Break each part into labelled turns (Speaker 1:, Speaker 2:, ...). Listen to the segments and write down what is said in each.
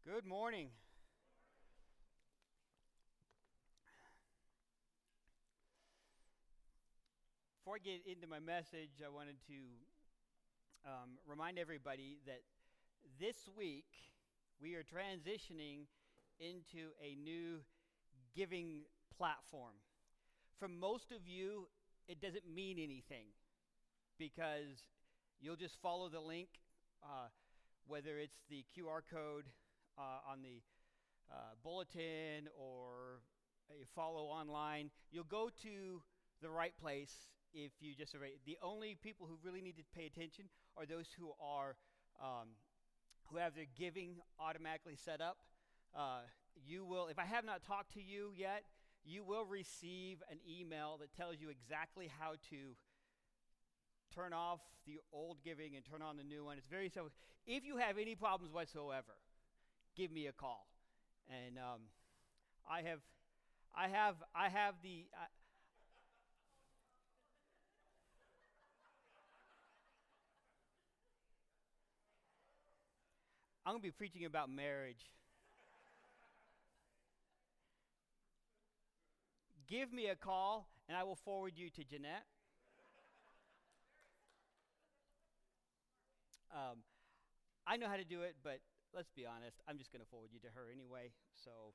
Speaker 1: Good morning. Before I get into my message, I wanted to remind everybody that this week we are transitioning into a new giving platform. For most of you, it doesn't mean anything because you'll just follow the link, whether it's the QR code on the bulletin or you follow online. You'll go to the right place if you just arrange. The only people who really need to pay attention are those who have their giving automatically set up. You will, if I have not talked to you yet, you will receive an email that tells you exactly how to turn off the old giving and turn on the new one. It's very simple. If you have any problems whatsoever, give me a call. And I have the. I'm going to be preaching about marriage. Give me a call, and I will forward you to Jeanette. I know how to do it, but let's be honest, I'm just going to forward you to her anyway. So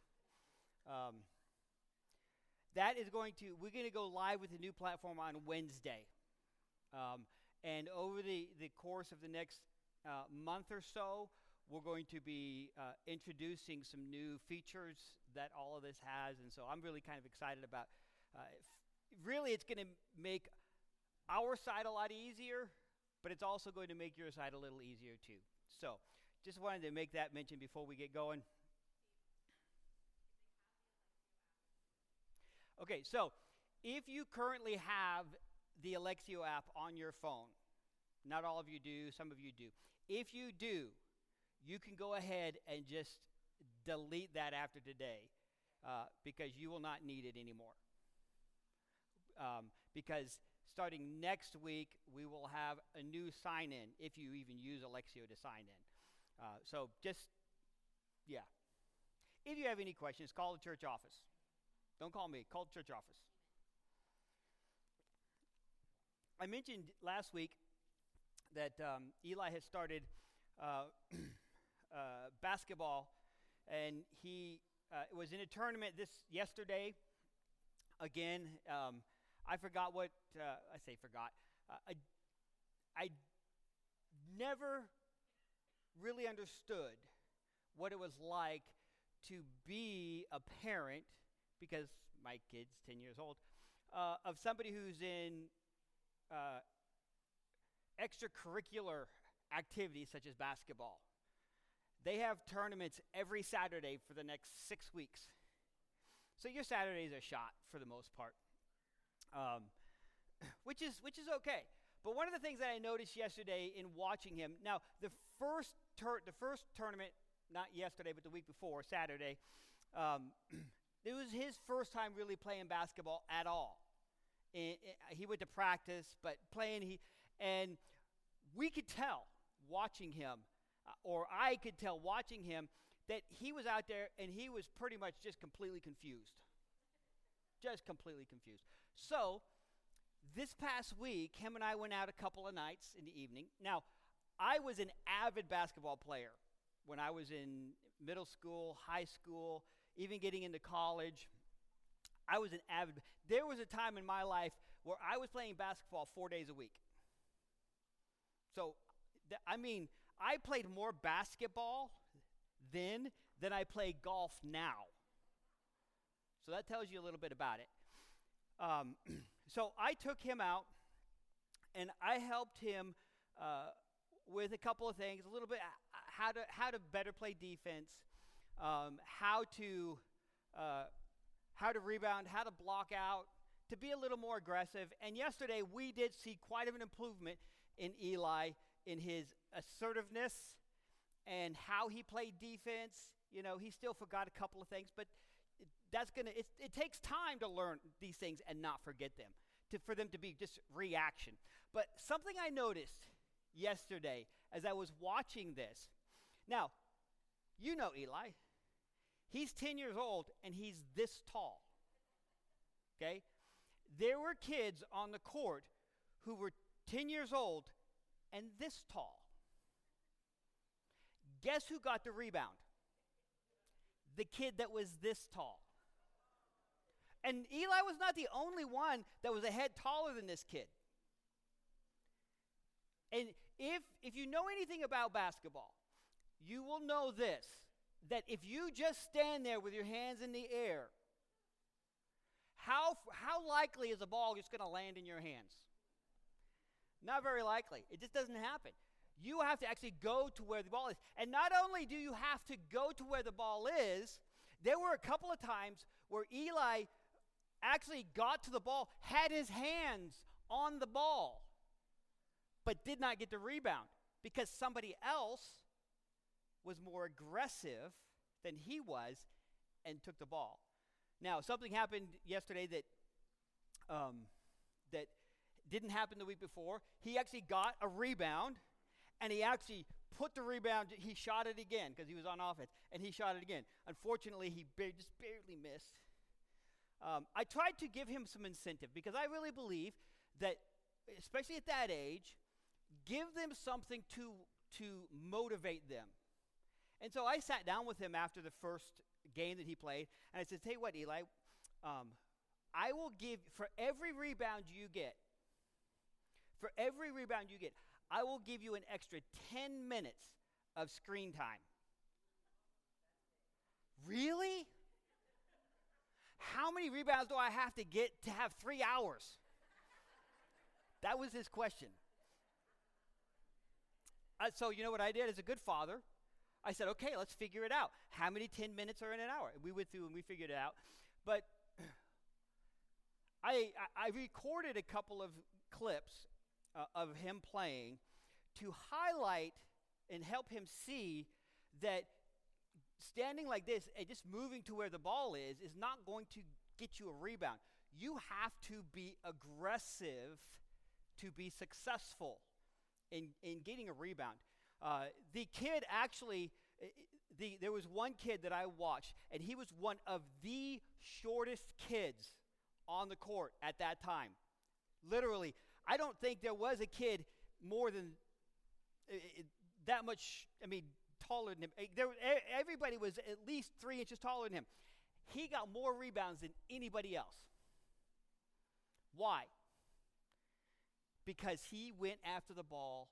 Speaker 1: that is we're going to go live with the new platform on Wednesday. And over the course of the next month or so, we're going to be introducing some new features that all of this has. And so I'm really kind of excited about really it's going to make our side a lot easier, but it's also going to make your side a little easier too. So just wanted to make that mention before we get going. Okay, so if you currently have the Alexio app on your phone, not all of you do, some of you do. If you do, you can go ahead and just delete that after today because you will not need it anymore. Because starting next week, we will have a new sign-in if you even use Alexio to sign in. So just, yeah. If you have any questions, call the church office. Don't call me, call the church office. I mentioned last week that Eli has started basketball, and he was in a tournament yesterday. Again, I forgot what I say. Forgot. I never really understood what it was like to be a parent, because my kid's 10 years old, of somebody who's in extracurricular activities such as basketball. They have tournaments every Saturday for the next 6 weeks. So your Saturdays are shot for the most part, which is okay. But one of the things that I noticed yesterday in watching him, now the first tournament, not yesterday but the week before, Saturday, it was his first time really playing basketball at all. He went to practice, but playing, and we could tell watching him, or I could tell watching him, that he was out there and he was pretty much just completely confused. Just completely confused. So this past week, him and I went out a couple of nights in the evening. Now, I was an avid basketball player when I was in middle school, high school, even getting into college. I was an avid. There was a time in my life where I was playing basketball 4 days a week. So, I played more basketball then than I play golf now. So that tells you a little bit about it. So I took him out, and I helped him with a couple of things, a little bit how to better play defense, how to rebound, how to block out, to be a little more aggressive. And yesterday we did see quite of an improvement in Eli in his assertiveness and how he played defense. You know, he still forgot a couple of things, but it takes time to learn these things and not forget them, for them to be just reaction. But something I noticed yesterday as I was watching this. Now, You know Eli. He's 10 years old, and he's this tall. Okay? There were kids on the court who were 10 years old and this tall. Guess who got the rebound? The kid that was this tall. And Eli was not the only one that was a head taller than this kid. And if you know anything about basketball, you will know this, that if you just stand there with your hands in the air, how likely is a ball just going to land in your hands? Not very likely. It just doesn't happen. You have to actually go to where the ball is. And not only do you have to go to where the ball is, there were a couple of times where Eli actually got to the ball, had his hands on the ball, but did not get the rebound because somebody else was more aggressive than he was and took the ball. Now, something happened yesterday that didn't happen the week before. He actually got a rebound, and he actually put the rebound. He shot it again because he was on offense, and he shot it again. Unfortunately, he just barely missed. I tried to give him some incentive because I really believe that, especially at that age, give them something to motivate them. And so I sat down with him after the first game that he played, and I said, "Tell you what, Eli, I will give, for every rebound you get, I will give you an extra 10 minutes of screen time." Really? How many rebounds do I have to get to have 3 hours? That was his question. So you know what I did as a good father? I said, okay, let's figure it out. How many 10 minutes are in an hour? And we went through and we figured it out. But I recorded a couple of clips of him playing to highlight and help him see that standing like this and just moving to where the ball is not going to get you a rebound. You have to be aggressive to be successful in getting a rebound. The kid actually, there was one kid that I watched, and he was one of the shortest kids on the court at that time. Literally, I don't think there was a kid more than that much, taller than him. Everybody was at least 3 inches taller than him. He got more rebounds than anybody else. Why? Because he went after the ball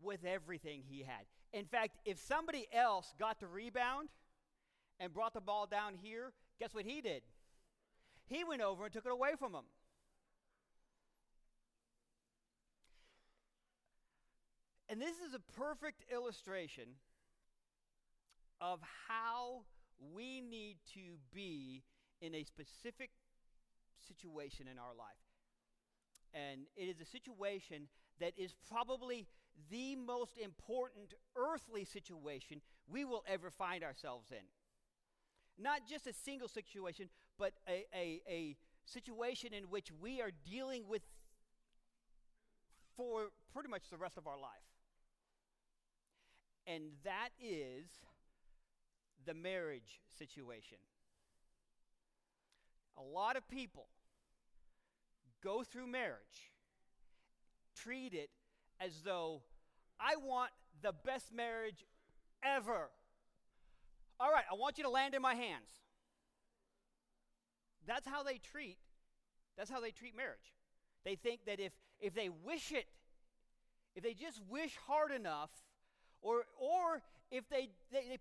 Speaker 1: with everything he had. In fact, if somebody else got the rebound and brought the ball down here, guess what he did? He went over and took it away from him. And this is a perfect illustration of how we need to be in a specific situation in our life. And it is a situation that is probably the most important earthly situation we will ever find ourselves in. Not just a single situation, but a situation in which we are dealing with for pretty much the rest of our life. And that is the marriage situation. A lot of people go through marriage, treat it as though I want the best marriage ever. All right, I want you to land in my hands. That's how they treat marriage. They think that if they wish it, if they just wish hard enough, or if they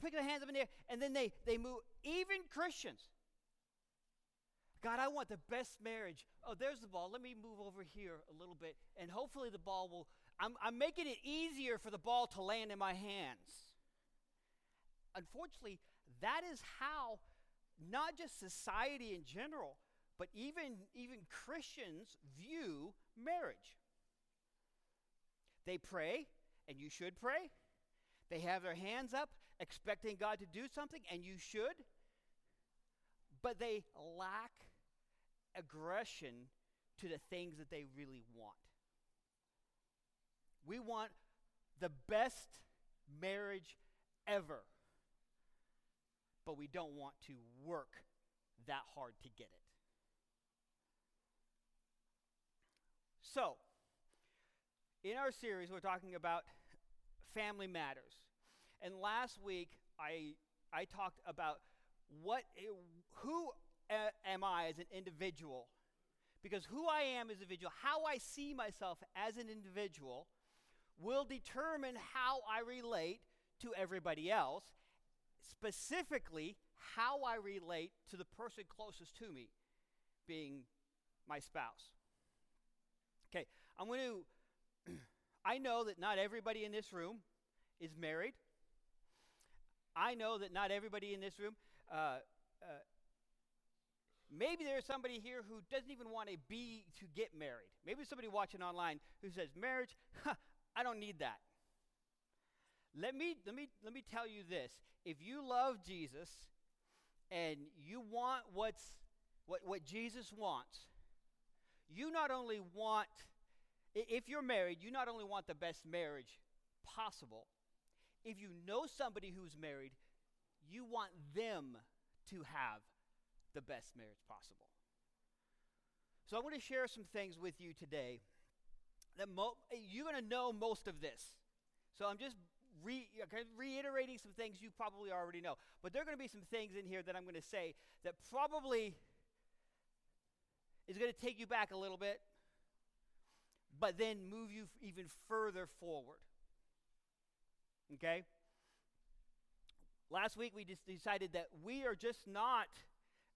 Speaker 1: put their hands up in the air and then they move, even Christians. God, I want the best marriage. Oh, there's the ball. Let me move over here a little bit, and hopefully the ball will, I'm making it easier for the ball to land in my hands. Unfortunately, that is how not just society in general, but even Christians view marriage. They pray, and you should pray. They have their hands up, expecting God to do something, and you should. But they lack aggression to the things that they really want. We want the best marriage ever. but we don't want to work that hard to get it. So, in our series, we're talking about family matters. And last week, I talked about who am I as an individual? Because who I am as an individual, how I see myself as an individual, will determine how I relate to everybody else, specifically how I relate to the person closest to me, being my spouse. Okay, I know that not everybody in this room is married. I know that not everybody in this room, maybe there's somebody here who doesn't even want to get married. Maybe somebody watching online who says, marriage, I don't need that. Let me tell you this. If you love Jesus and you want what Jesus wants, you not only want, if you're married, you not only want the best marriage possible. If you know somebody who's married, you want them to have the best marriage possible. So I want to share some things with you today that you're going to know most of this. So I'm just reiterating some things you probably already know. But there are going to be some things in here that I'm going to say that probably is going to take you back a little bit, but then move you even further forward. Okay? Last week we just decided that we are just not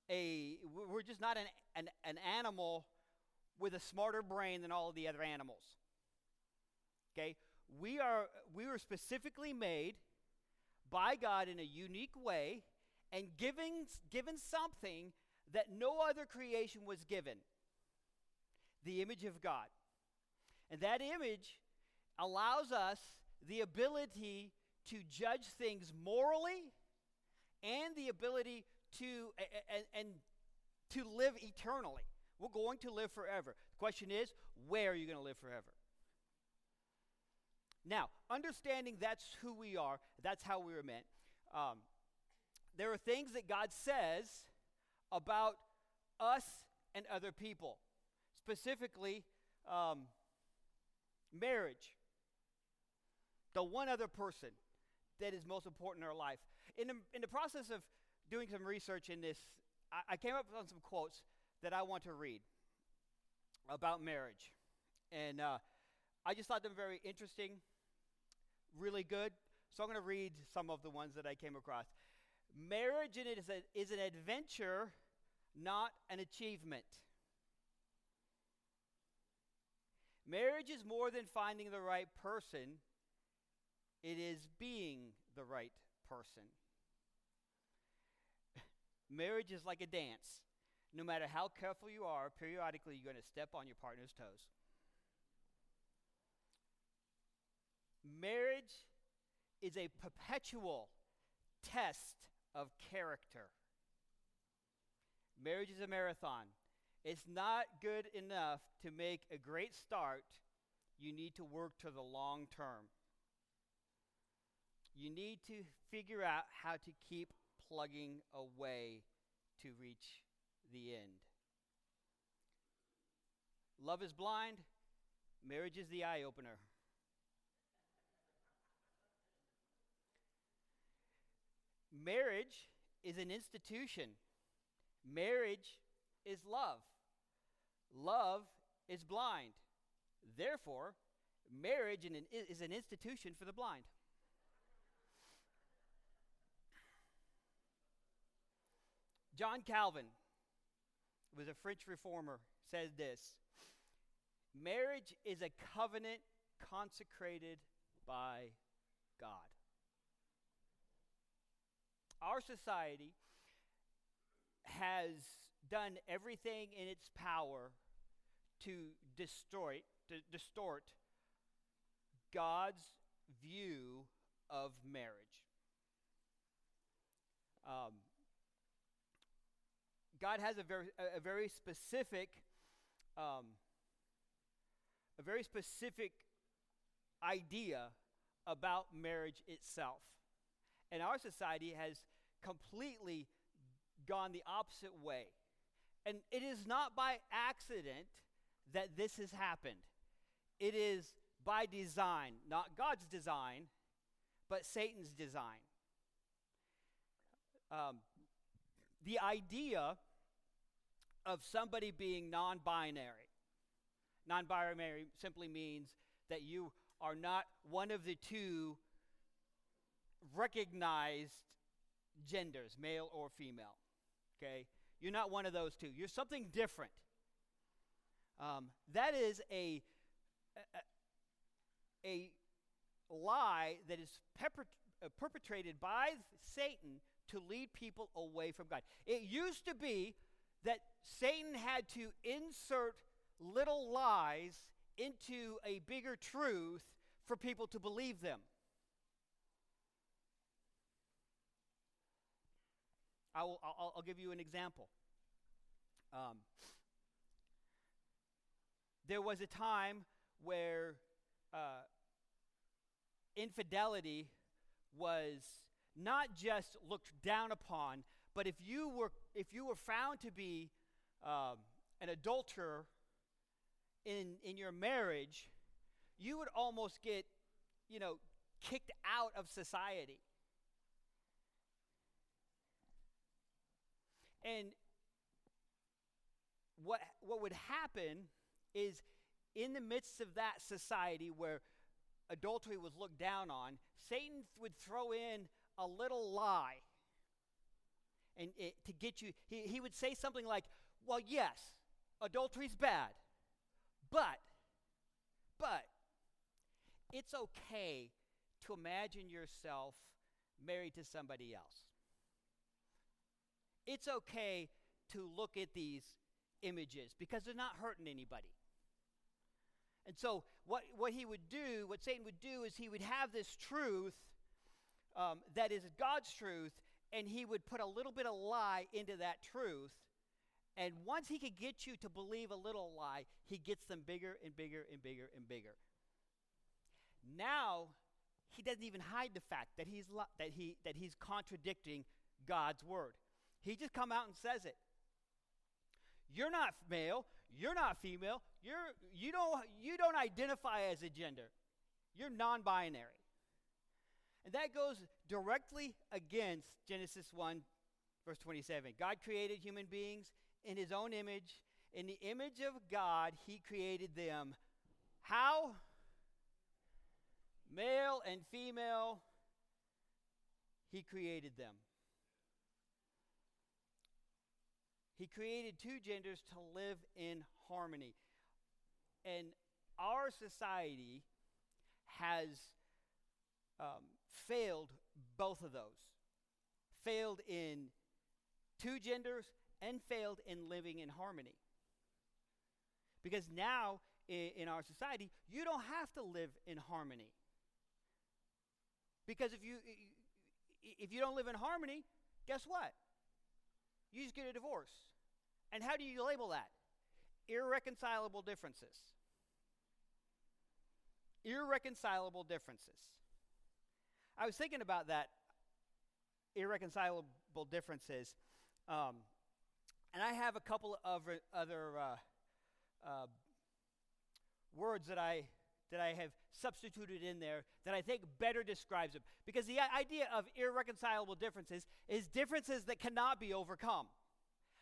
Speaker 1: we're just not an animal with a smarter brain than all of the other animals. Okay? We were specifically made by God in a unique way and given something that no other creation was given. The image of God. And that image allows us the ability to judge things morally and the ability to live eternally. We're going to live forever. The question is, where are you going to live forever? Now, understanding that's who we are, that's how we were meant, there are things that God says about us and other people. Specifically, marriage. The one other person that is most important in our life. In the process of doing some research in this, I came up with some quotes that I want to read about marriage. And I just thought them very interesting, really good. So I'm going to read some of the ones that I came across. Marriage in it is an adventure, not an achievement. Marriage is more than finding the right person. It is being the right person. Marriage is like a dance. No matter how careful you are, periodically you're going to step on your partner's toes. Marriage is a perpetual test of character. Marriage is a marathon. It's not good enough to make a great start. You need to work to the long term. You need to figure out how to keep plugging away to reach the end. Love is blind. Marriage is the eye opener. Marriage is an institution. Marriage is love. Love is blind. Therefore, marriage is an institution for the blind. John Calvin, who was a French reformer, said this: marriage is a covenant consecrated by God. Our society has done everything in its power to distort God's view of marriage. God has a very specific idea about marriage itself. And our society has completely gone the opposite way. And it is not by accident that this has happened. It is by design, not God's design, but Satan's design. The idea of somebody being non-binary. Non-binary simply means that you are not one of the two recognized genders, male or female. Okay? You're not one of those two. You're something different. That is a lie that is perpetrated by Satan to lead people away from God. It used to be that Satan had to insert little lies into a bigger truth for people to believe them. I'll give you an example. There was a time where infidelity was not just looked down upon, but if you were found to be an adulterer in your marriage, you would almost get, kicked out of society. And what would happen is, in the midst of that society where adultery was looked down on, Satan would throw in a little lie, and to get you. He would say something like, "Well, yes, adultery's bad, but it's okay to imagine yourself married to somebody else. It's okay to look at these images because they're not hurting anybody." And so what Satan would do is he would have this truth that is God's truth, and he would put a little bit of lie into that truth. And once he could get you to believe a little lie, he gets them bigger and bigger and bigger and bigger. Now, he doesn't even hide the fact that he's contradicting God's word. He just come out and says it. You're not male. You're not female. You don't identify as a gender. You're non-binary. And that goes directly against Genesis 1, verse 27. God created human beings in his own image. In the image of God, he created them. How? Male and female, he created them. He created two genders to live in harmony. And our society has failed both of those. Failed in two genders and failed in living in harmony. Because now, in our society, you don't have to live in harmony. Because if you don't live in harmony, guess what? You just get a divorce. And how do you label that? Irreconcilable differences. Irreconcilable differences. I was thinking about that, irreconcilable differences, and I have a couple of other words that I have substituted in there that I think better describes them. Because the idea of irreconcilable differences is differences that cannot be overcome.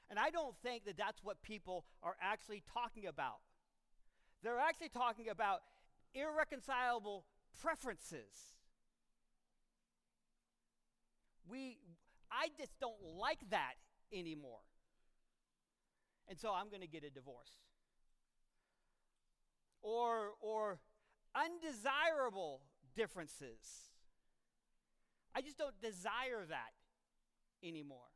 Speaker 1: And I don't think that that's what people are actually talking about. They're actually talking about irreconcilable preferences. I just don't like that anymore. And so I'm going to get a divorce. Or undesirable differences. I just don't desire that anymore.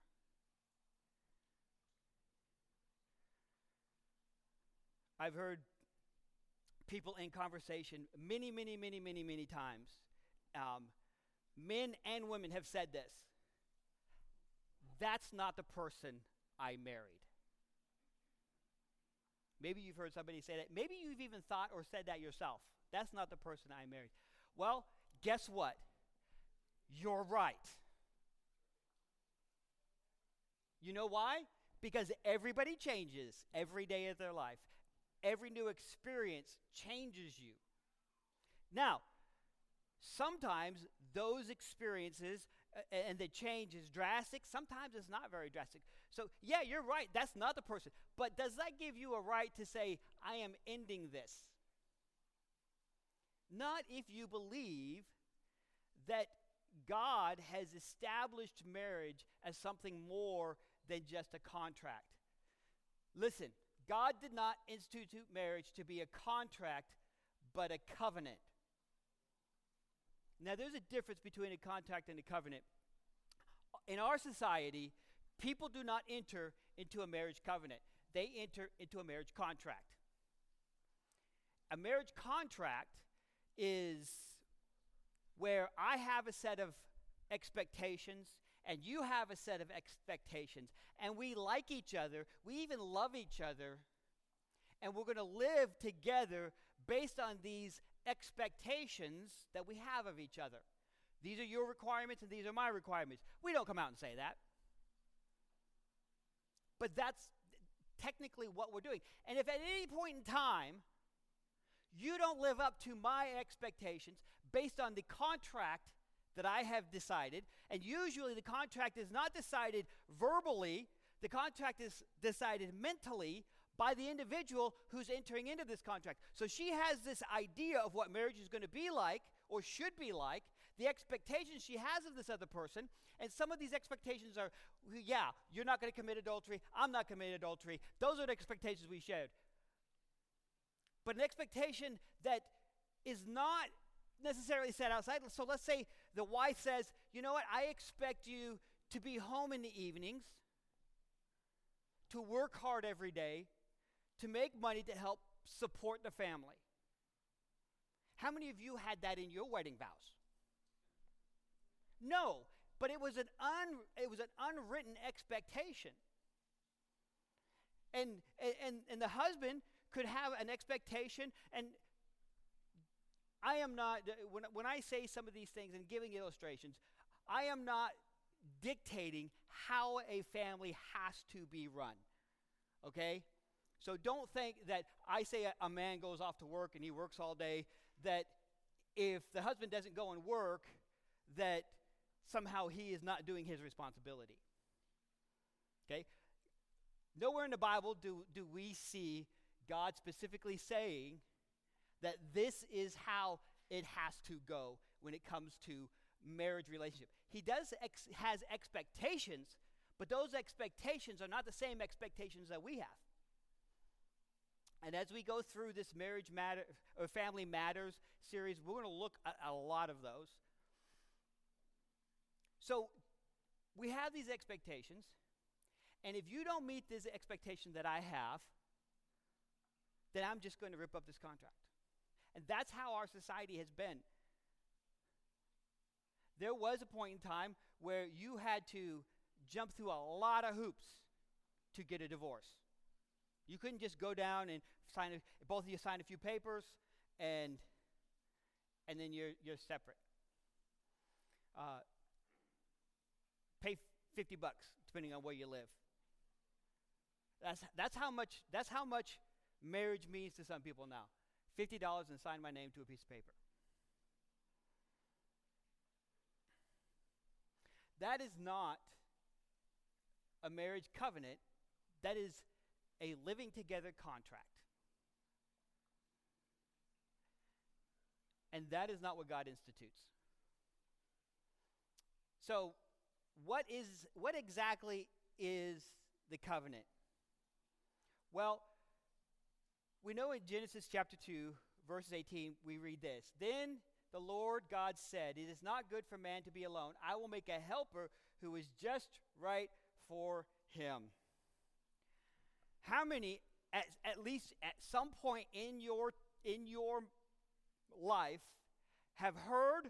Speaker 1: I've heard people in conversation many times, men and women have said this: "That's not the person I married." Maybe you've heard somebody say that. Maybe you've even thought or said that yourself. That's not the person I married. Well, guess what? You're right. You know why? Because everybody changes every day of their life. Every new experience changes you. Now, sometimes those experiences and the change is drastic. Sometimes it's not very drastic. So, yeah, you're right. That's not the person. But does that give you a right to say, I am ending this? Not if you believe that God has established marriage as something more than just a contract. Listen, God did not institute marriage to be a contract, but a covenant. Now, there's a difference between a contract and a covenant. In our society, people do not enter into a marriage covenant. They enter into a marriage contract. A marriage contract is where I have a set of expectations and you have a set of expectations, and we like each other, we even love each other, and we're going to live together based on these expectations that we have of each other. These are your requirements and these are my requirements. We don't come out and say that. But that's technically what we're doing. And if at any point in time you don't live up to my expectations based on the contract that I have decided, and usually the contract is not decided verbally, the contract is decided mentally by the individual who's entering into this contract. So she has this idea of what marriage is going to be like or should be like, the expectations she has of this other person, and some of these expectations are, yeah, you're not going to commit adultery, I'm not committing adultery. Those are the expectations we shared. But an expectation that is not necessarily set outside. So let's say the wife says, you know what, I expect you to be home in the evenings, to work hard every day, to make money to help support the family. How many of you had that in your wedding vows? No, but it was an unwritten expectation. And the husband could have an expectation, and I am not, when I say some of these things and giving illustrations, I am not dictating how a family has to be run, okay? So don't think that I say a man goes off to work and he works all day, that if the husband doesn't go and work, that somehow he is not doing his responsibility, okay? Nowhere in the Bible do we see God specifically saying that this is how it has to go when it comes to marriage relationship. He has expectations, but those expectations are not the same expectations that we have. And as we go through this marriage matter or family matters series, we're going to look at a lot of those. So we have these expectations, and if you don't meet this expectation that I have, then I'm just going to rip up this contract. And that's how our society has been. There was a point in time where you had to jump through a lot of hoops to get a divorce. You couldn't just go down and both of you sign a few papers and then you're separate. Pay $50 depending on where you live. That's how much marriage means to some people now. $50 and sign my name to a piece of paper. That is not a marriage covenant. That is a living together contract. And that is not what God institutes. So, what exactly is the covenant? Well, we know in Genesis chapter 2, verses 18, we read this. Then the Lord God said, it is not good for man to be alone. I will make a helper who is just right for him. How many, at least at some point in your life, have heard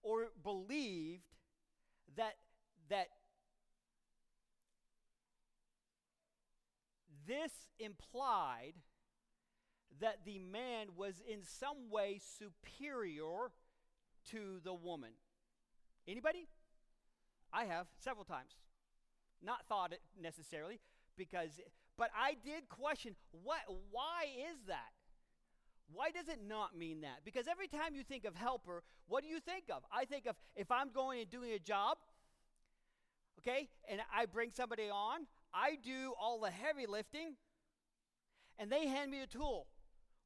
Speaker 1: or believed that this implied that the man was in some way superior to the woman? Anybody? I have several times. Not thought it necessarily, but I did question, why is that? Why does it not mean that? Because every time you think of helper, what do you think of? I think of if I'm going and doing a job, okay, and I bring somebody on, I do all the heavy lifting, and they hand me a tool,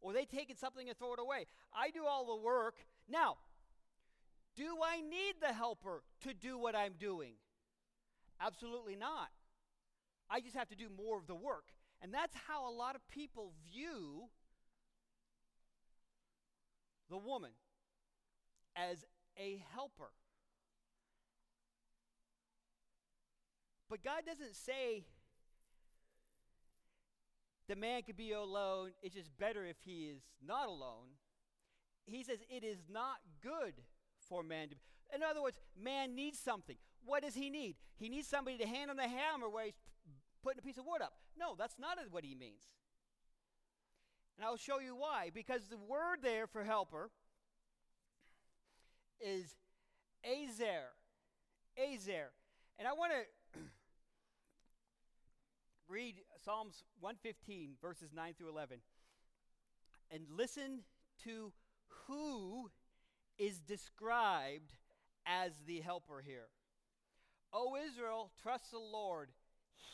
Speaker 1: or they take it something and throw it away. I do all the work. Now, do I need the helper to do what I'm doing? Absolutely not. I just have to do more of the work. And that's how a lot of people view the woman, as a helper. But God doesn't say the man could be alone, it's just better if he is not alone. He says it is not good for man to be. In other words, man needs something. What does he need? He needs somebody to hand him the hammer where he's putting a piece of wood up. No, that's not what he means. And I'll show you why. Because the word there for helper is azer. Azer. And I want to read Psalms 115, verses 9 through 11. And listen to who is described as the helper here. O Israel, trust the Lord.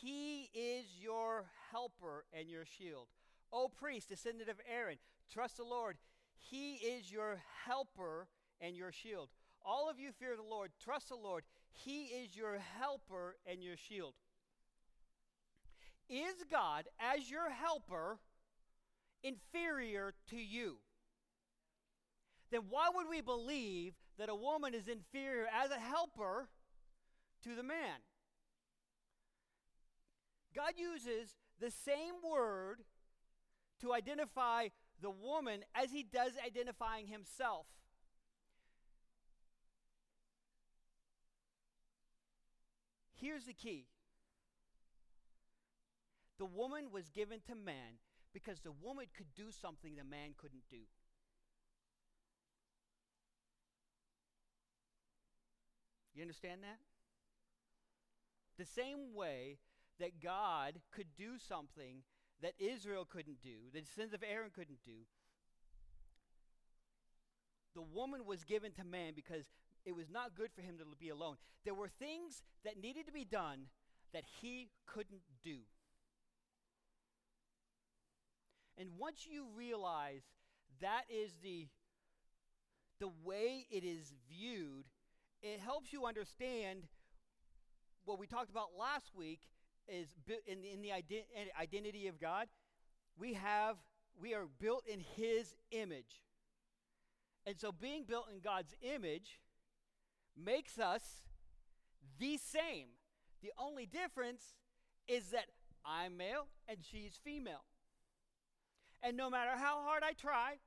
Speaker 1: He is your helper and your shield. O priest, descendant of Aaron, trust the Lord. He is your helper and your shield. All of you fear the Lord. Trust the Lord. He is your helper and your shield. Is God, as your helper, inferior to you? Then why would we believe that a woman is inferior as a helper to the man? God uses the same word to identify the woman as he does identifying himself. Here's the key. The woman was given to man because the woman could do something the man couldn't do. You understand that? The same way that God could do something that Israel couldn't do, that the sons of Aaron couldn't do, the woman was given to man because it was not good for him to be alone. There were things that needed to be done that he couldn't do. And once you realize that is the way it is viewed, it helps you understand what we talked about last week is in the identity of God. We are built in his image. And so being built in God's image makes us the same. The only difference is that I'm male and she's female. And no matter how hard I try,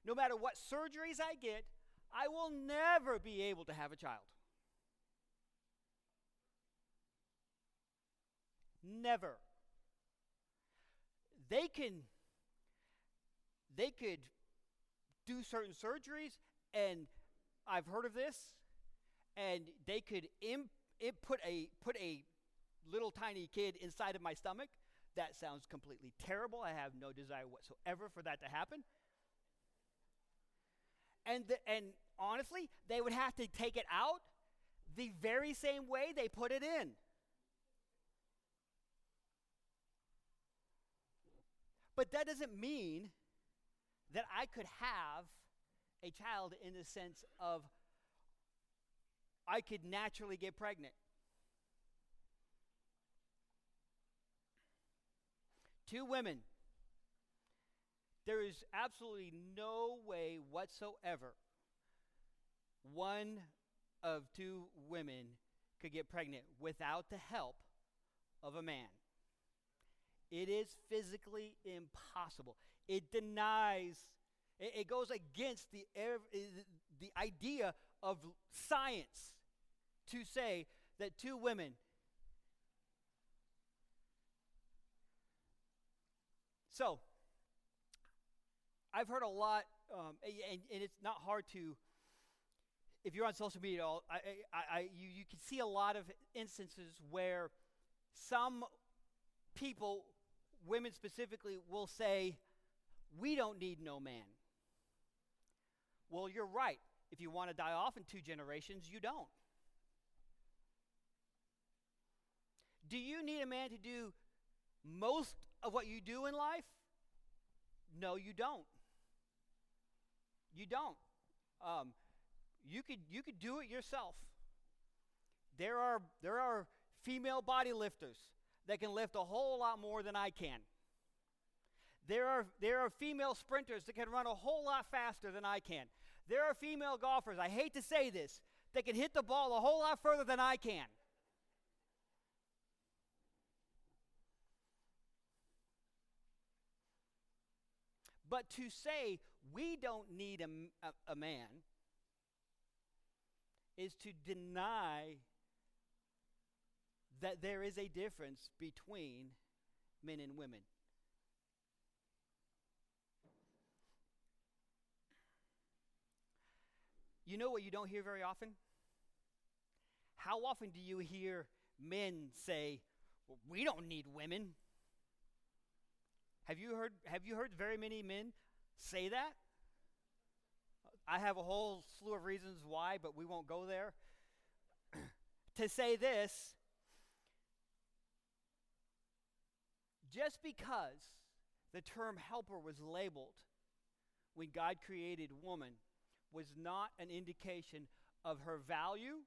Speaker 1: no matter what surgeries I get, I will never be able to have a child. Never. They could do certain surgeries, and I've heard of this, and they could put a little tiny kid inside of my stomach. That sounds completely terrible. I have no desire whatsoever for that to happen. And honestly, they would have to take it out the very same way they put it in. But that doesn't mean that I could have a child in the sense of I could naturally get pregnant. Two women. There is absolutely no way whatsoever one of two women could get pregnant without the help of a man. It is physically impossible. It denies, it goes against the idea of science to say that two women So, I've heard a lot, and it's not hard to, if you're on social media, you can see a lot of instances where some people, women specifically, will say, we don't need no man. Well, you're right. If you want to die off in 2 generations, you don't. Do you need a man to do most of what you do in life? No, you don't. You don't. You could do it yourself. There are female body lifters that can lift a whole lot more than I can. There are female sprinters that can run a whole lot faster than I can. There are female golfers, I hate to say this, that can hit the ball a whole lot further than I can. But to say we don't need a man is to deny that there is a difference between men and women. You know what you don't hear very often? How often do you hear men say, well, we don't need women? Have you heard very many men say that? I have a whole slew of reasons why, but we won't go there. To say this, just because the term helper was labeled when God created woman was not an indication of her value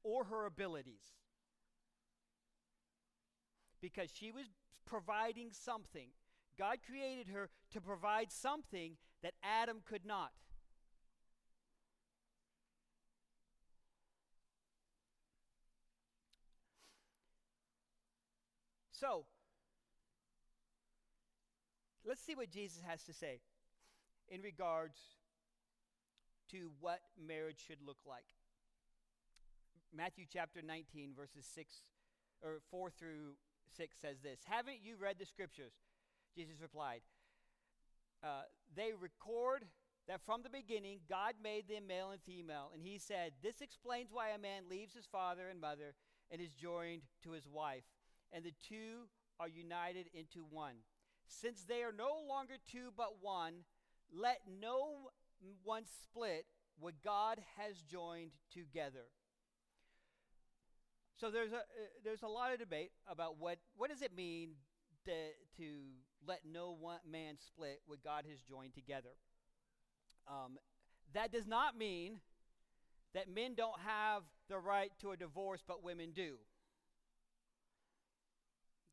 Speaker 1: or her abilities. Because she was providing something. God created her to provide something that Adam could not. So, let's see what Jesus has to say in regards to what marriage should look like. Matthew chapter 19, verses 4 through 6 says this. Haven't you read the scriptures? Jesus replied. They record that from the beginning God made them male and female. And he said, this explains why a man leaves his father and mother and is joined to his wife. And the two are united into one. Since they are no longer two but one, let no one split what God has joined together. So there's a lot of debate about what does it mean to let no one man split what God has joined together. That does not mean that men don't have the right to a divorce, but women do.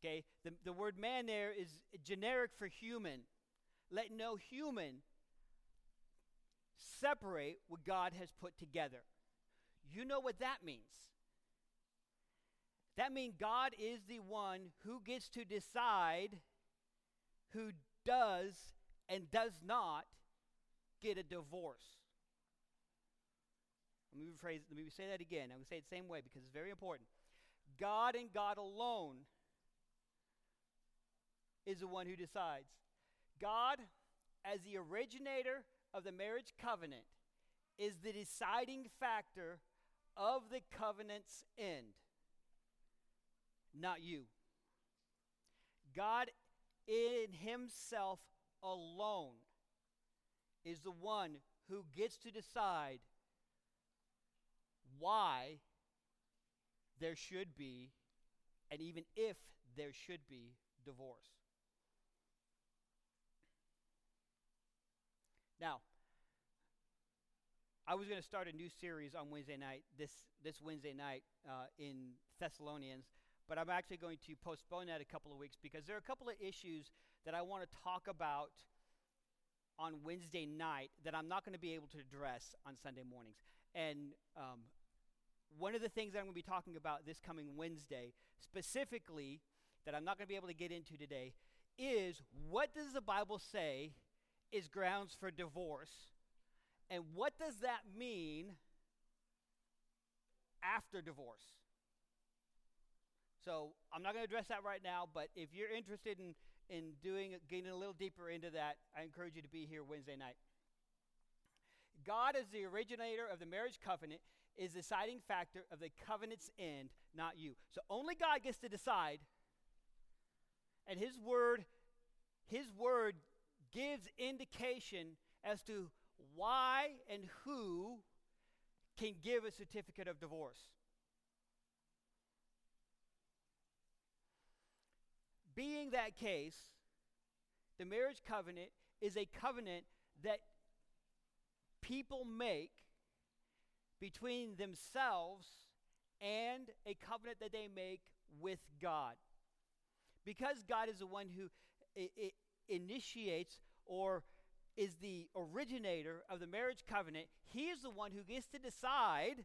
Speaker 1: Okay, the word man there is generic for human. Let no human separate what God has put together. You know what that means. That means God is the one who gets to decide who does and does not get a divorce. Let me say that again. I'm going to say it the same way because it's very important. God and God alone is the one who decides. God, as the originator of the marriage covenant, is the deciding factor of the covenant's end, not you. God in himself alone is the one who gets to decide why there should be, and even if there should be, divorce. Now, I was going to start a new series on Wednesday night, this Wednesday night in Thessalonians, but I'm actually going to postpone that a couple of weeks because there are a couple of issues that I want to talk about on Wednesday night that I'm not going to be able to address on Sunday mornings. And one of the things that I'm going to be talking about this coming Wednesday, specifically, that I'm not going to be able to get into today, is what does the Bible say is grounds for divorce, and what does that mean after divorce? So I'm not going to address that right now, but if you're interested in getting a little deeper into that, I encourage you to be here Wednesday night. God, as the originator of the marriage covenant, is the deciding factor of the covenant's end, not you. So only God gets to decide, and his word gives indication as to why and who can give a certificate of divorce. Being that case, the marriage covenant is a covenant that people make between themselves and a covenant that they make with God. Because God is the one who initiates or is the originator of the marriage covenant, he is the one who gets to decide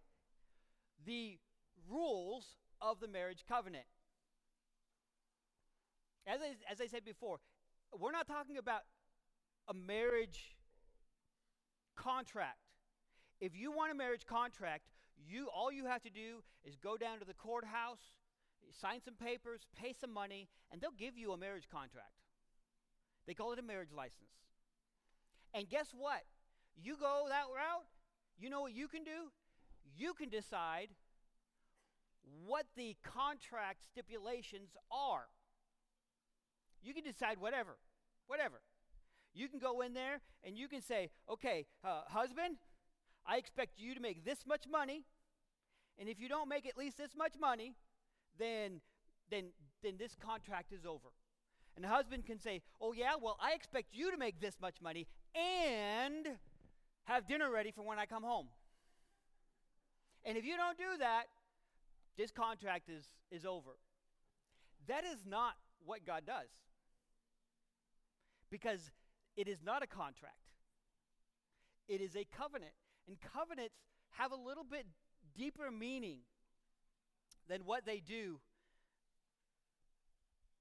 Speaker 1: the rules of the marriage covenant. As I said before, we're not talking about a marriage contract. If you want a marriage contract, all you have to do is go down to the courthouse, sign some papers, pay some money, and they'll give you a marriage contract. They call it a marriage license. And guess what? You go that route, you know what you can do? You can decide what the contract stipulations are. You can decide whatever. You can go in there and you can say, okay, husband, I expect you to make this much money, and if you don't make at least this much money, then this contract is over. And the husband can say, oh yeah, well, I expect you to make this much money and have dinner ready for when I come home. And if you don't do that, this contract is over. That is not what God does. Because it is not a contract. It is a covenant. And covenants have a little bit deeper meaning than what they do.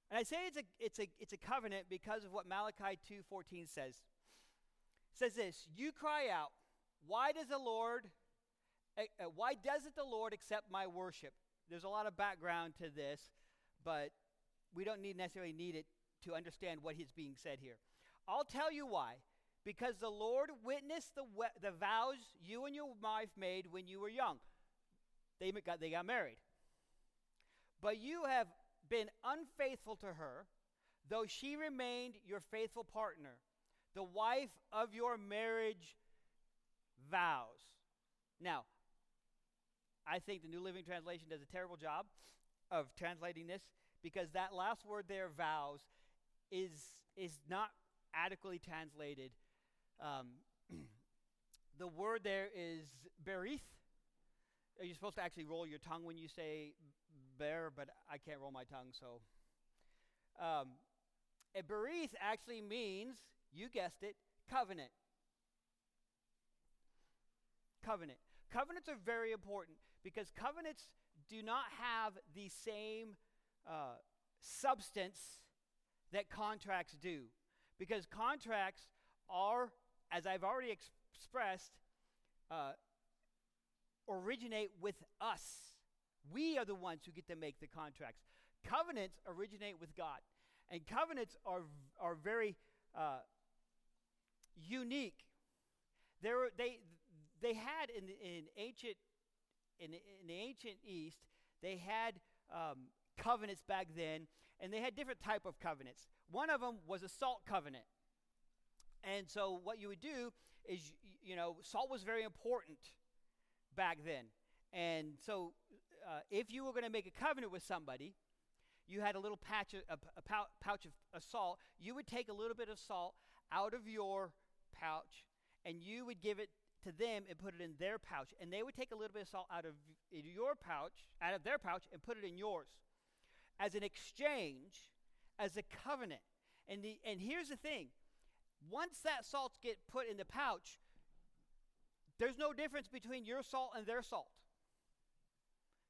Speaker 1: And I say it's a covenant because of what Malachi 2:14 says. It says this, you cry out, why doesn't the Lord accept my worship? There's a lot of background to this, but we don't necessarily need it to understand what is being said here. I'll tell you why. Because the Lord witnessed the vows you and your wife made when you were young. They got married. But you have been unfaithful to her, though she remained your faithful partner, the wife of your marriage vows. Now, I think the New Living Translation does a terrible job of translating this, because that last word there, vows, is not adequately translated. The word there is berith. You're supposed to actually roll your tongue when you say bear, but I can't roll my tongue, so. A berith actually means, you guessed it, covenant. Covenant. Covenants are very important because covenants do not have the same substance that contracts do. Because contracts are, as I've already expressed, originate with us. We are the ones who get to make the contracts. Covenants originate with God. And covenants are very unique. They had in the ancient East, they had covenants back then, and they had different type of covenants. One of them was a salt covenant. And so what you would do is, salt was very important back then. And so if you were going to make a covenant with somebody, you had a little pouch of salt. You would take a little bit of salt out of your pouch, and you would give it to them and put it in their pouch. And they would take a little bit of salt out of their pouch, and put it in yours. As an exchange, as a covenant. And here's the thing. Once that salt gets put in the pouch, there's no difference between your salt and their salt.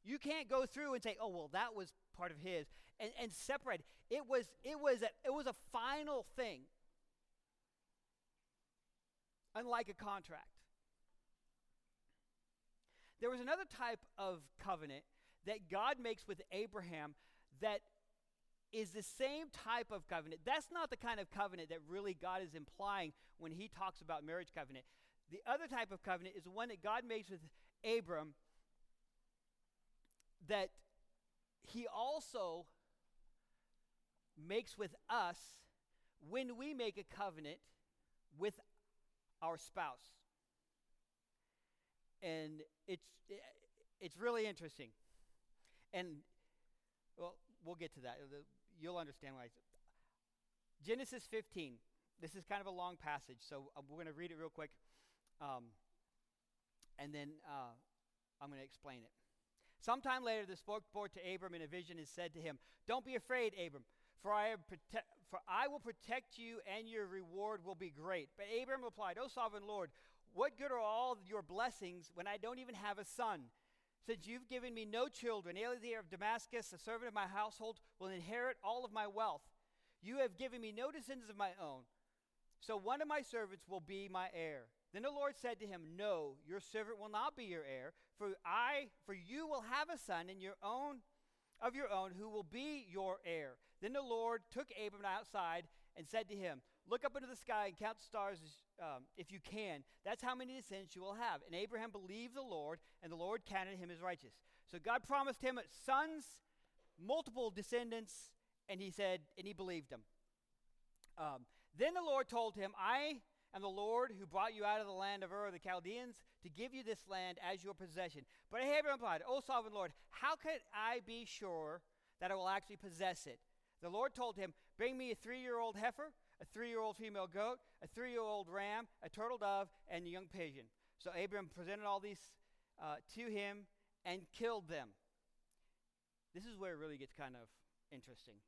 Speaker 1: You can't go through and say, oh, well, that was part of his, and separate. It was a final thing, unlike a contract. There was another type of covenant that God makes with Abraham that is the same type of covenant. That's not the kind of covenant that really God is implying when he talks about marriage covenant. The other type of covenant is the one that God makes with Abram that he also makes with us when we make a covenant with our spouse. And it's really interesting. And, well, we'll get to that. You'll understand why. Genesis 15. This is kind of a long passage, so we're going to read it real quick. And then I'm going to explain it. Sometime later, the spoke forth to Abram in a vision and said to him, "Don't be afraid, Abram, for I will protect you, and your reward will be great." But Abram replied, "O sovereign Lord, what good are all your blessings when I don't even have a son? Since you've given me no children, Eliezer of Damascus, a servant of my household, will inherit all of my wealth. You have given me no descendants of my own, so one of my servants will be my heir." Then the Lord said to him, "No, your servant will not be your heir, for you will have a son of your own who will be your heir." Then the Lord took Abram outside and said to him, "Look up into the sky and count the stars if you can. That's how many descendants you will have." And Abraham believed the Lord, and the Lord counted him as righteous. So God promised him sons, multiple descendants, and he believed him. Then the Lord told him, "I am the Lord who brought you out of the land of Ur of the Chaldeans to give you this land as your possession." But Abraham replied, "O sovereign Lord, how could I be sure that I will actually possess it?" The Lord told him, "Bring me a 3-year-old heifer, a 3-year-old female goat, a 3-year-old ram, a turtle dove, and a young pigeon." So Abraham presented all these to him and killed them. This is where it really gets kind of interesting.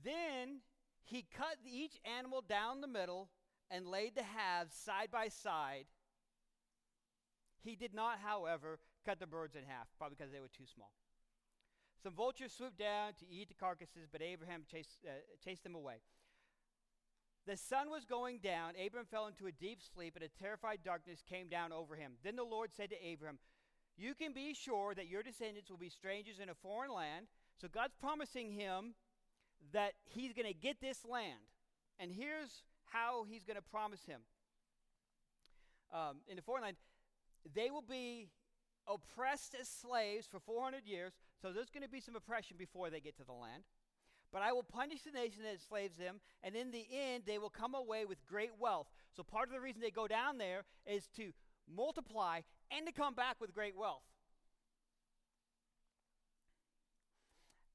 Speaker 1: Then he cut each animal down the middle and laid the halves side by side. He did not, however, cut the birds in half, probably because they were too small. Some vultures swooped down to eat the carcasses, but Abraham chased them away. The sun was going down. Abraham fell into a deep sleep, and a terrified darkness came down over him. Then the Lord said to Abraham, "You can be sure that your descendants will be strangers in a foreign land." So God's promising him that he's going to get this land. And here's how he's going to promise him. In the foreign land, they will be oppressed as slaves for 400 years. So there's going to be some oppression before they get to the land. "But I will punish the nation that enslaves them, and in the end they will come away with great wealth." So part of the reason they go down there is to multiply and to come back with great wealth.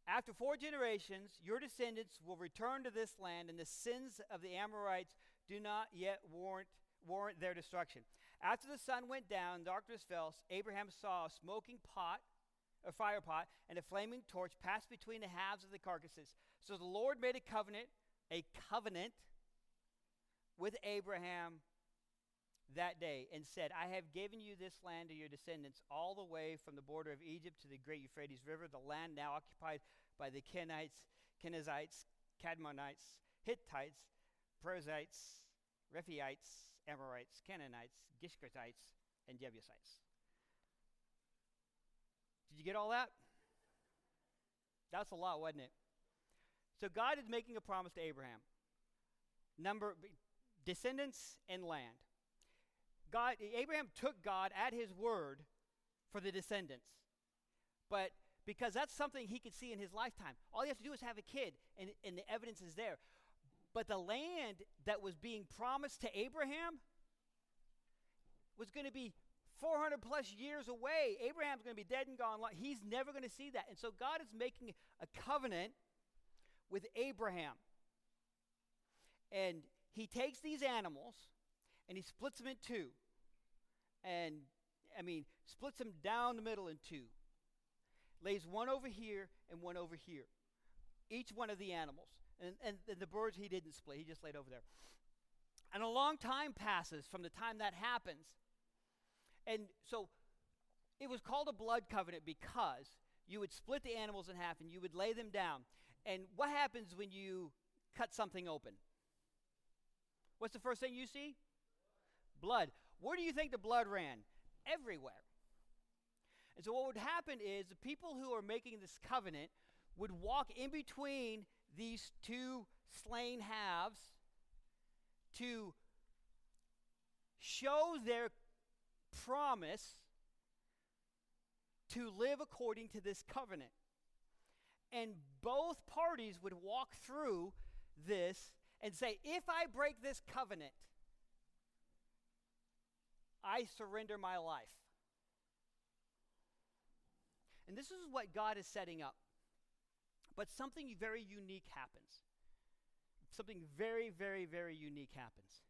Speaker 1: "After 4 generations, your descendants will return to this land, and the sins of the Amorites do not yet warrant their destruction." After the sun went down, darkness fell. Abraham saw a smoking fire pot, and a flaming torch passed between the halves of the carcasses. So the Lord made a covenant with Abraham that day, and said, "I have given you this land to your descendants, all the way from the border of Egypt to the great Euphrates River, the land now occupied by the Kenites, Kenizzites, Cadmonites, Hittites, Perizzites, Rephaites, Amorites, Canaanites, Gishgarites, and Jebusites." Did you get all that? That's a lot, wasn't it? So God is making a promise to Abraham. Descendants and land. Abraham took God at his word for the descendants. But because that's something he could see in his lifetime, all he has to do is have a kid, and the evidence is there. But the land that was being promised to Abraham was going to be 400 plus years away. Abraham's going to be dead and gone. He's never going to see that. And so God is making a covenant with Abraham. And he takes these animals and he splits them in two. And, splits them down the middle in two. Lays one over here and one over here. Each one of the animals. And the birds he didn't split. He just laid over there. And a long time passes from the time that happens. And so it was called a blood covenant because you would split the animals in half and you would lay them down. And what happens when you cut something open? What's the first thing you see? Blood. Where do you think the blood ran? Everywhere. And so what would happen is the people who are making this covenant would walk in between these two slain halves to show their promise to live according to this covenant. And both parties would walk through this and say, if I break this covenant, I surrender my life. And this is what God is setting up. But something very unique happens. Something very, very, very unique happens.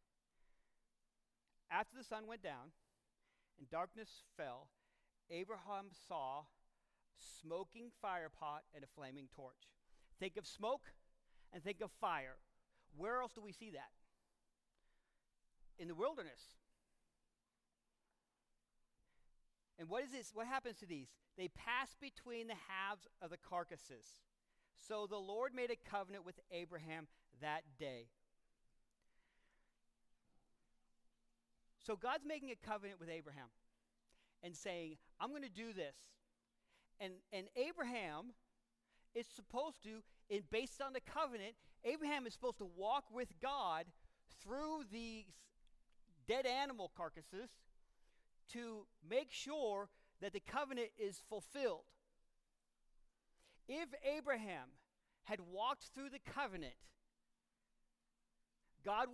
Speaker 1: After the sun went down and darkness fell, Abraham saw smoking fire pot and a flaming torch. Think of smoke and think of fire. Where else do we see that? In the wilderness. And what is this? What happens to these? They pass between the halves of the carcasses. So the Lord made a covenant with Abraham that day. So God's making a covenant with Abraham and saying, I'm going to do this. And Abraham is supposed to, based on the covenant, Abraham is supposed to walk with God through these dead animal carcasses to make sure that the covenant is fulfilled. If Abraham had walked through the covenant, it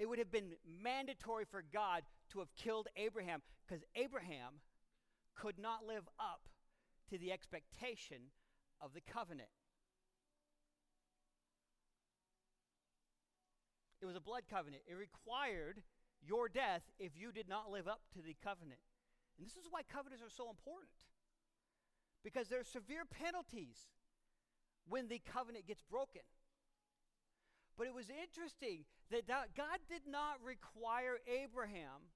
Speaker 1: would have been mandatory for God to have killed Abraham, because Abraham could not live up to the expectation of the covenant. It was a blood covenant. It required your death if you did not live up to the covenant. And this is why covenants are so important, because there are severe penalties when the covenant gets broken. But it was interesting that God did not require Abraham.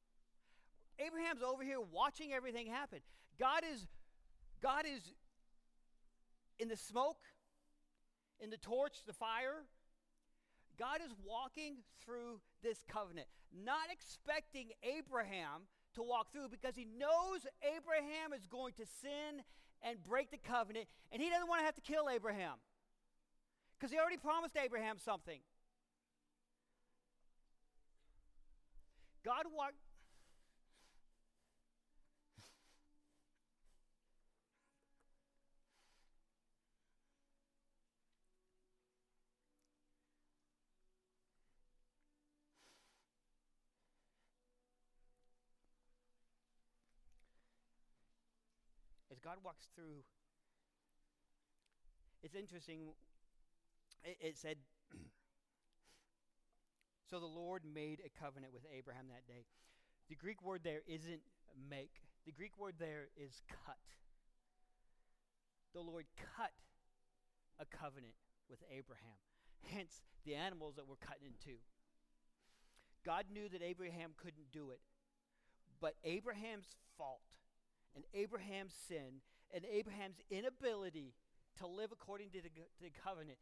Speaker 1: Abraham's over here watching everything happen. God is in the smoke, in the torch, the fire. God is walking through this covenant, not expecting Abraham to walk through, because he knows Abraham is going to sin and break the covenant, and he doesn't want to have to kill Abraham, because he already promised Abraham something. God walked. As God walks through, it's interesting. It said, so the Lord made a covenant with Abraham that day. The Greek word there isn't make. The Greek word there is cut. The Lord cut a covenant with Abraham. Hence, the animals that were cut in two. God knew that Abraham couldn't do it. But Abraham's fault, and Abraham's sin, and Abraham's inability to live according to the covenant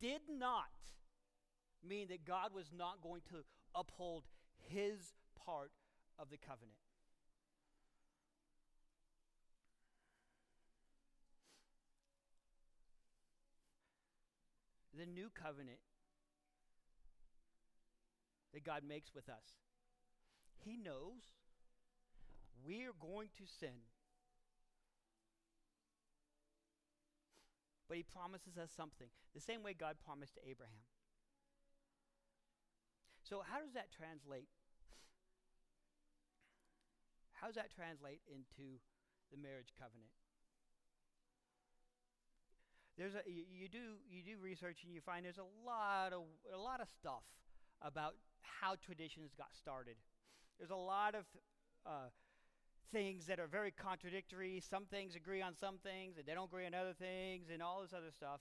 Speaker 1: did not mean that God was not going to uphold his part of the covenant. The new covenant that God makes with us, he knows we're going to sin. But he promises us something, the same way God promised to Abraham. So how does that translate? How does that translate into the marriage covenant? You do research, and you find there's a lot of stuff about how traditions got started. There's a lot of things that are very contradictory. Some things agree on some things, and they don't agree on other things, and all this other stuff.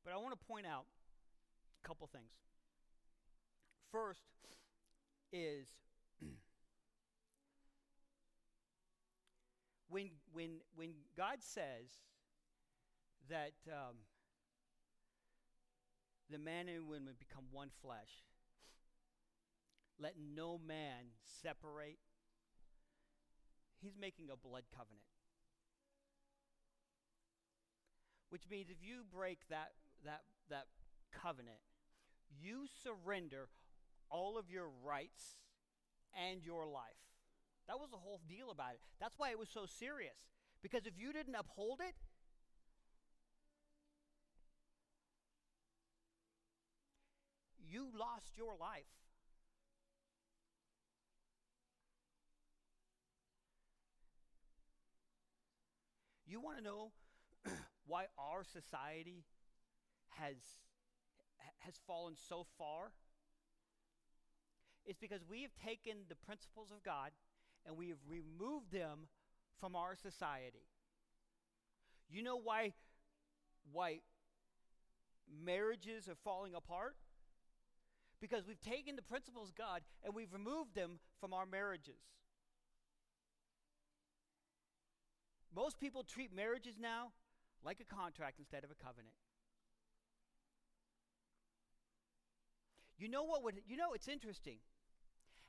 Speaker 1: But I want to point out a couple things. First is when God says that the man and woman become one flesh, let no man separate, he's making a blood covenant. Which means if you break that covenant, you surrender all of your rights and your life. That was the whole deal about it. That's why it was so serious. Because if you didn't uphold it, you lost your life. You want to know why our society has fallen so far? It's because we have taken the principles of God and we have removed them from our society. You know why marriages are falling apart? Because we've taken the principles of God and we've removed them from our marriages. Most people treat marriages now like a contract instead of a covenant. It's interesting.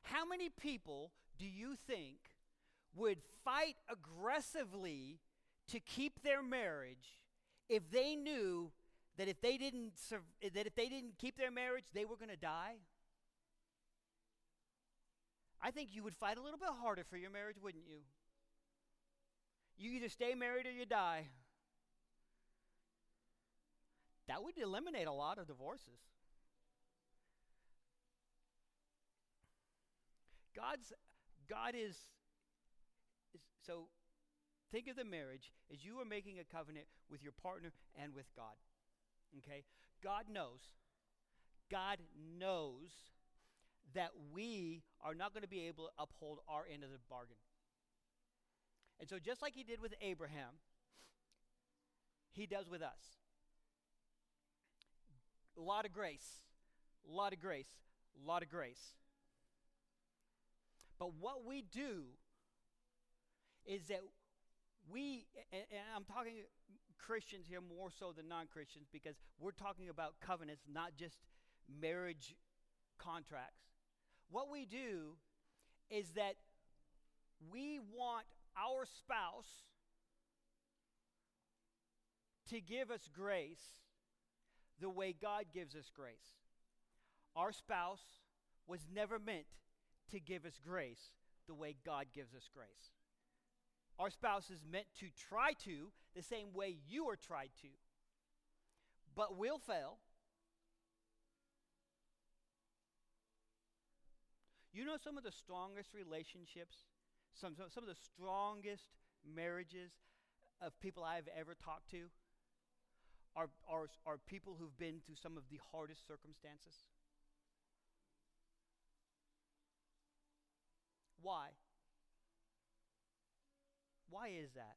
Speaker 1: How many people do you think would fight aggressively to keep their marriage if they knew that if they didn't keep their marriage, they were going to die? I think you would fight a little bit harder for your marriage, wouldn't you? You either stay married or you die. That would eliminate a lot of divorces. God is so think of the marriage as you are making a covenant with your partner and with God. Okay? God knows that we are not going to be able to uphold our end of the bargain. And so just like he did with Abraham, he does with us. A lot of grace, a lot of grace, a lot of grace. But what we do is that and I'm talking Christians here more so than non-Christians because we're talking about covenants, not just marriage contracts. What we do is that we want our spouse to give us grace the way God gives us grace. Our spouse was never meant to give us grace the way God gives us grace. Our spouse is meant to try to the same way you are tried to, but will fail. You know some of the strongest relationships, some of the strongest marriages of people I've ever talked to are people who've been through some of the hardest circumstances. Why? Why is that?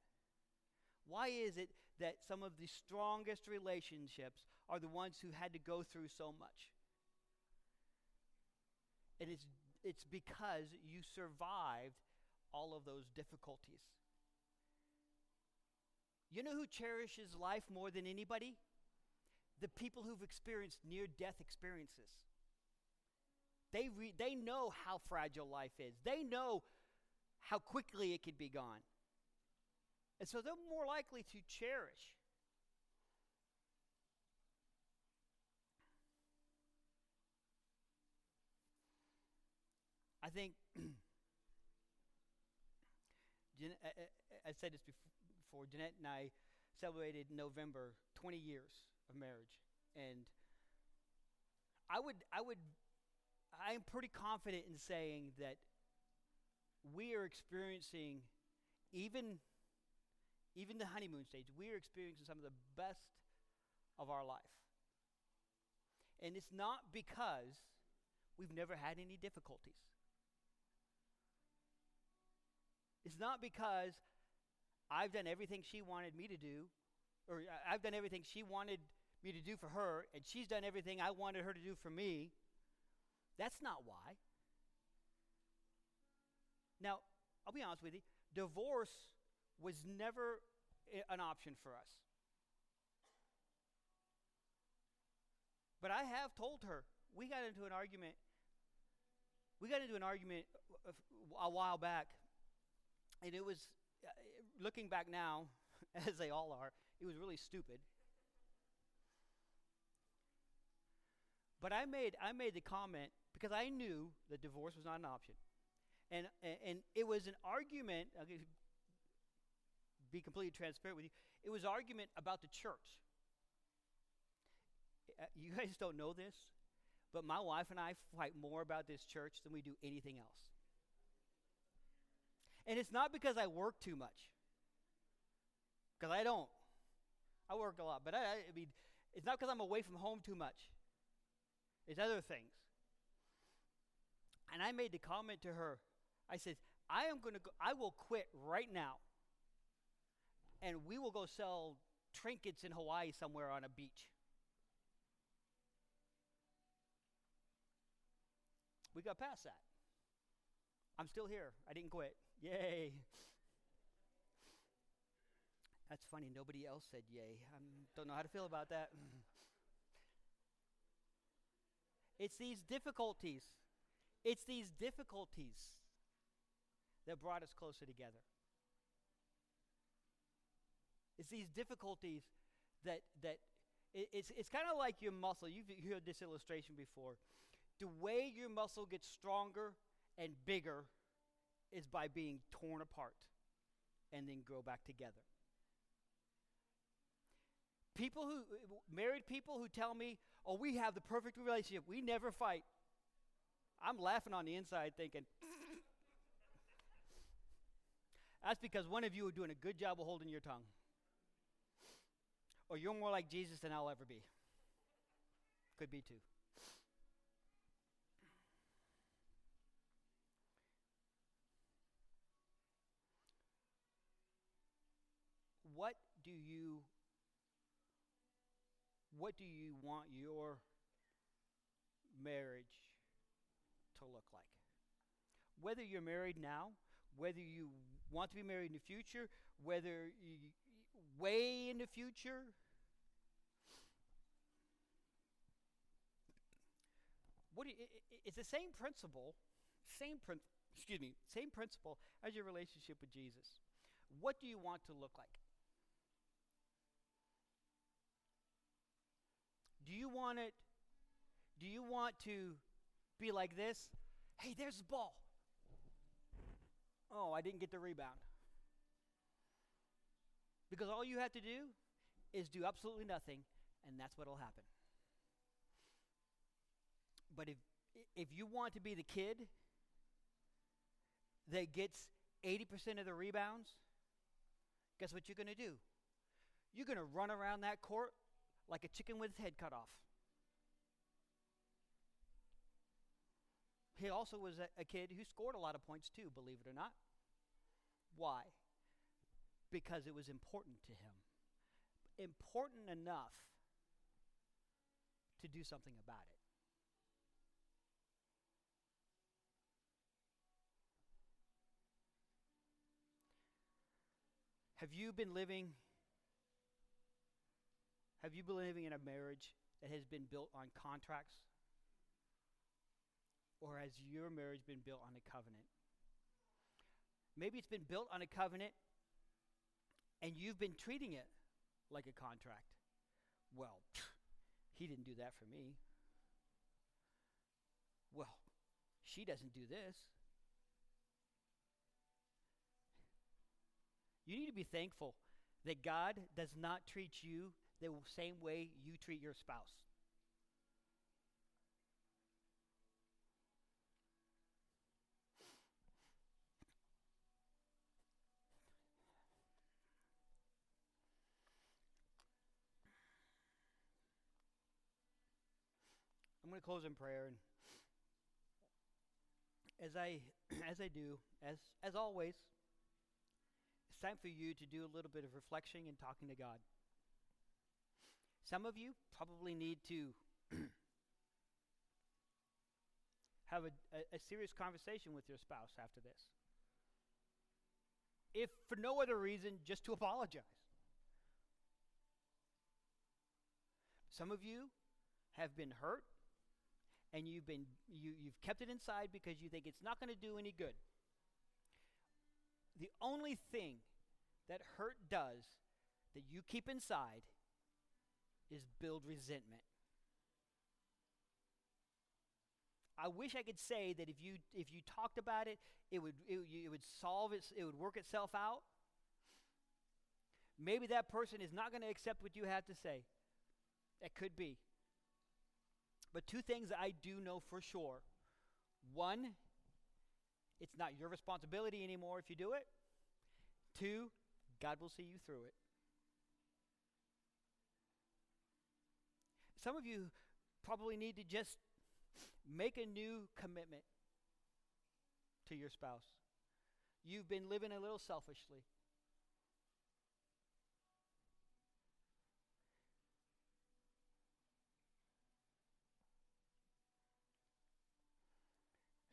Speaker 1: Why is it that some of the strongest relationships are the ones who had to go through so much? And it's because you survived all of those difficulties. You know who cherishes life more than anybody? The people who've experienced near-death experiences. They know how fragile life is. They know how quickly it could be gone. And so they're more likely to cherish. I think, I said this before, Jeanette and I celebrated in November 20 years of marriage. And I am pretty confident in saying that we are experiencing, even the honeymoon stage, we are experiencing some of the best of our life. And it's not because we've never had any difficulties. It's not because I've done everything she wanted me to do, or I've done everything she wanted me to do for her, and she's done everything I wanted her to do for me. That's not why. Now, I'll be honest with you, divorce was never an option for us. But I have told her, we got into an argument a while back, and it was, looking back now, as they all are, it was really stupid. But I made the comment because I knew that divorce was not an option, and it was an argument. I'll be completely transparent with you. It was argument about the church. You guys don't know this, but my wife and I fight more about this church than we do anything else. And it's not because I work too much, because I don't. I work a lot, but I mean, it's not because I'm away from home too much. It's other things. And I made the comment to her. I said, I will quit right now, and we will go sell trinkets in Hawaii somewhere on a beach. We got past that. I'm still here. I didn't quit. Yay. That's funny. Nobody else said yay. I don't know how to feel about that. It's these difficulties. It's these difficulties that brought us closer together. It's these difficulties that it's kind of like your muscle. You've heard this illustration before. The way your muscle gets stronger and bigger is by being torn apart and then grow back together. Married people who tell me, oh, we have the perfect relationship, we never fight. I'm laughing on the inside thinking, that's because one of you are doing a good job of holding your tongue. Or you're more like Jesus than I'll ever be. Could be too. What do you want your marriage to look like? Whether you're married now, whether you want to be married in the future, whether way in the future, it's the same principle, same principle as your relationship with Jesus. What do you want to look like? Do you want to be like this? Hey, there's the ball. Oh, I didn't get the rebound. Because all you have to do is do absolutely nothing, and that's what will happen. But if you want to be the kid that gets 80% of the rebounds, guess what you're going to do? You're going to run around that court like a chicken with its head cut off. He also was a kid who scored a lot of points too, believe it or not. Why? Because it was important to him. Important enough to do something about it. Have you been living in a marriage that has been built on contracts? Or has your marriage been built on a covenant? Maybe it's been built on a covenant and you've been treating it like a contract. Well, he didn't do that for me. Well, she doesn't do this. You need to be thankful that God does not treat you the same way you treat your spouse. I'm going to close in prayer, and as I do, as always, it's time for you to do a little bit of reflection and talking to God. Some of you probably need to have a serious conversation with your spouse after this. If for no other reason, just to apologize. Some of you have been hurt, and you've kept it inside because you think it's not going to do any good. The only thing that hurt does that you keep inside is build resentment. I wish I could say that if you talked about it, it would solve it, it would work itself out. Maybe that person is not going to accept what you have to say. That could be. But two things that I do know for sure. One, it's not your responsibility anymore if you do it. Two, God will see you through it. Some of you probably need to just make a new commitment to your spouse. You've been living a little selfishly.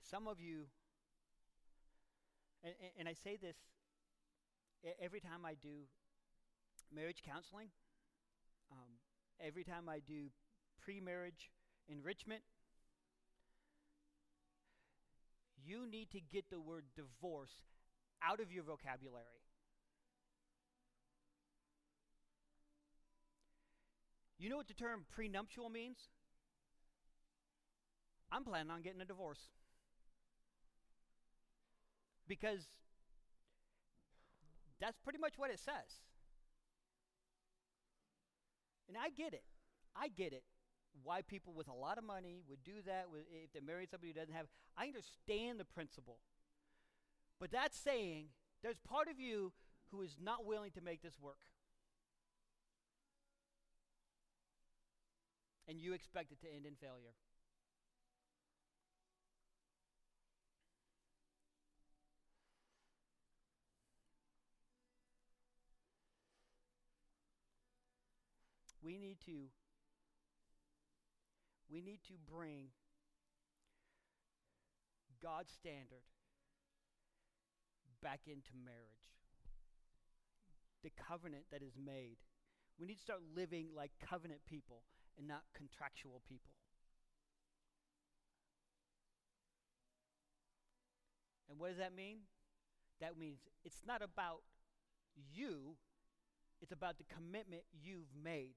Speaker 1: Some of you, and I say this every time I do marriage counseling, every time I do pre-marriage enrichment, you need to get the word divorce out of your vocabulary. You know what the term prenuptial means? I'm planning on getting a divorce. Because that's pretty much what it says. And I get it. I get it. Why people with a lot of money would do that if they're married somebody who doesn't have. I understand the principle. But that's saying there's part of you who is not willing to make this work. And you expect it to end in failure. We need to bring God's standard back into marriage. The covenant that is made. We need to start living like covenant people and not contractual people. And what does that mean? That means it's not about you, it's about the commitment you've made.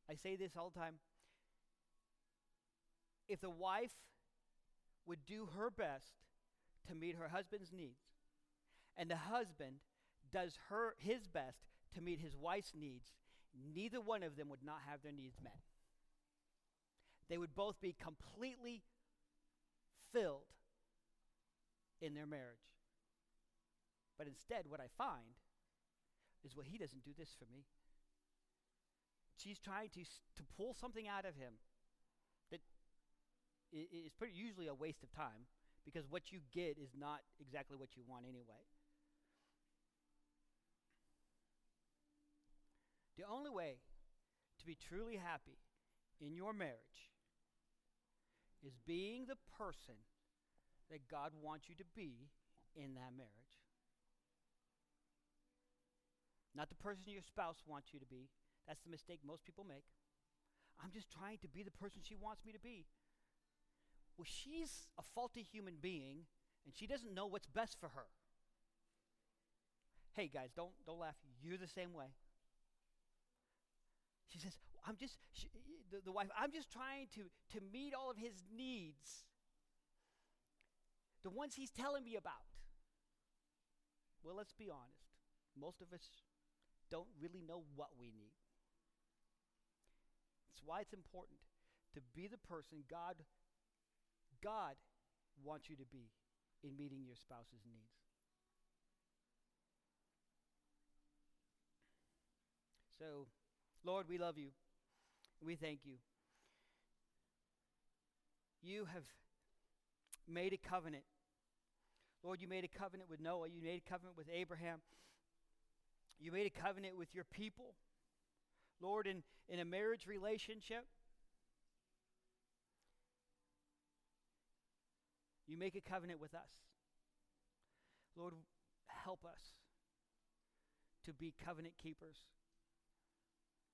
Speaker 1: I say this all the time. If the wife would do her best to meet her husband's needs, and the husband does his best to meet his wife's needs, neither one of them would not have their needs met. They would both be completely filled in their marriage. But instead, what I find is, well, he doesn't do this for me. She's trying to pull something out of him that is usually a waste of time, because what you get is not exactly what you want anyway. The only way to be truly happy in your marriage is being the person that God wants you to be in that marriage. Not the person your spouse wants you to be. That's the mistake most people make. I'm just trying to be the person she wants me to be. Well, she's a faulty human being, and she doesn't know what's best for her. Hey, guys, don't laugh. You're the same way. She says, the wife, I'm just trying to meet all of his needs. The ones he's telling me about. Well, let's be honest. Most of us don't really know what we need. That's why it's important to be the person God wants you to be in meeting your spouse's needs. So, Lord, we love you. We thank you. You have made a covenant. Lord, you made a covenant with Noah. You made a covenant with Abraham. You made a covenant with your people. Lord, in a marriage relationship, you make a covenant with us. Lord, help us to be covenant keepers.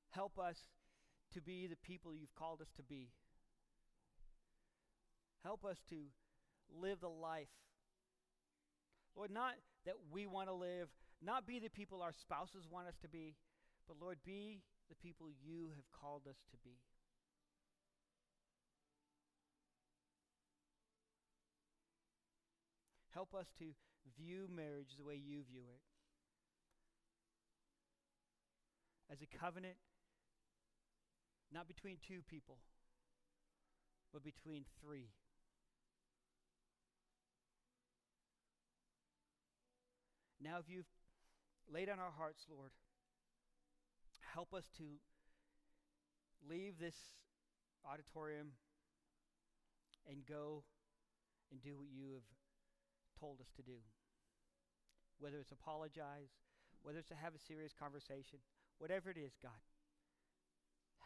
Speaker 1: Help us to be the people you've called us to be. Help us to live the life, Lord, not that we want to live, not be the people our spouses want us to be, but Lord, be the people you have called us to be. Help us to view marriage the way you view it. As a covenant, not between two people, but between three. Now, if you've laid on our hearts, Lord, help us to leave this auditorium and go and do what you have told us to do. Whether it's apologize, whether it's to have a serious conversation, whatever it is, God,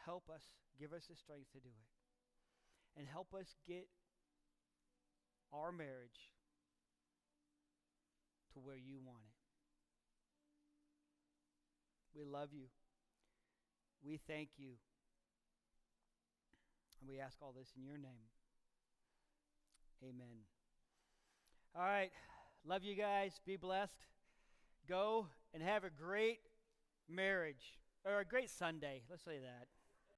Speaker 1: help us, give us the strength to do it. And help us get our marriage to where you want it. We love you. We thank you. And we ask all this in your name. Amen. All right. Love you guys. Be blessed. Go and have a great marriage, or a great Sunday. Let's say that.